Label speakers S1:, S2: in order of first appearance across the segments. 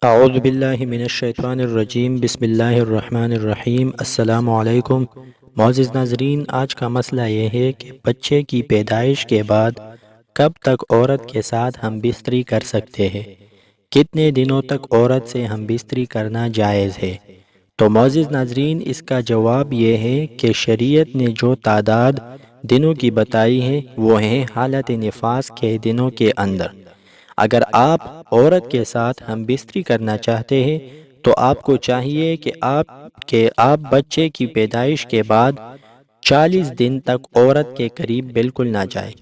S1: اعوذ باللہ من الشیطان الرجیم بسم اللہ الرحمن الرحیم۔ السلام علیکم معزز ناظرین، آج کا مسئلہ یہ ہے کہ بچے کی پیدائش کے بعد کب تک عورت کے ساتھ ہم بستری کر سکتے ہیں، کتنے دنوں تک عورت سے ہم بستری کرنا جائز ہے؟ تو معزز ناظرین، اس کا جواب یہ ہے کہ شریعت نے جو تعداد دنوں کی بتائی ہے وہ ہیں حالت نفاس کے دنوں کے اندر۔ اگر آپ عورت کے ساتھ ہم بستری کرنا چاہتے ہیں تو آپ کو چاہیے کہ آپ بچے کی پیدائش کے بعد 40 دن تک عورت کے قریب بالکل نہ جائیں۔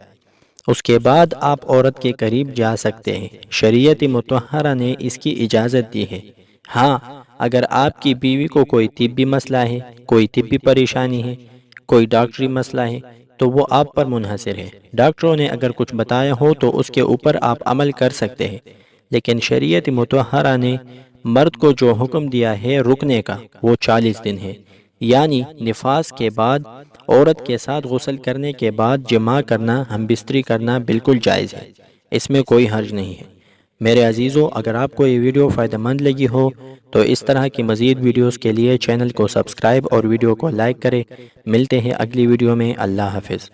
S1: اس کے بعد آپ عورت کے قریب جا سکتے ہیں۔ شریعت مطہرہ نے اس کی اجازت دی ہے۔ ہاں، اگر آپ کی بیوی کو کوئی طبی مسئلہ ہے، کوئی طبی پریشانی ہے، کوئی ڈاکٹری مسئلہ ہے تو وہ آپ پر منحصر ہے۔ ڈاکٹروں نے اگر کچھ بتایا ہو تو اس کے اوپر آپ عمل کر سکتے ہیں، لیکن شریعت مطہرہ نے مرد کو جو حکم دیا ہے رکنے کا وہ 40 دن ہے، یعنی نفاس کے بعد عورت کے ساتھ غسل کرنے کے بعد جماع کرنا، ہم بستری کرنا بالکل جائز ہے، اس میں کوئی حرج نہیں ہے۔ میرے عزیزو، اگر آپ کو یہ ویڈیو فائدہ مند لگی ہو تو اس طرح کی مزید ویڈیوز کے لیے چینل کو سبسکرائب اور ویڈیو کو لائک کریں۔ ملتے ہیں اگلی ویڈیو میں۔ اللہ حافظ۔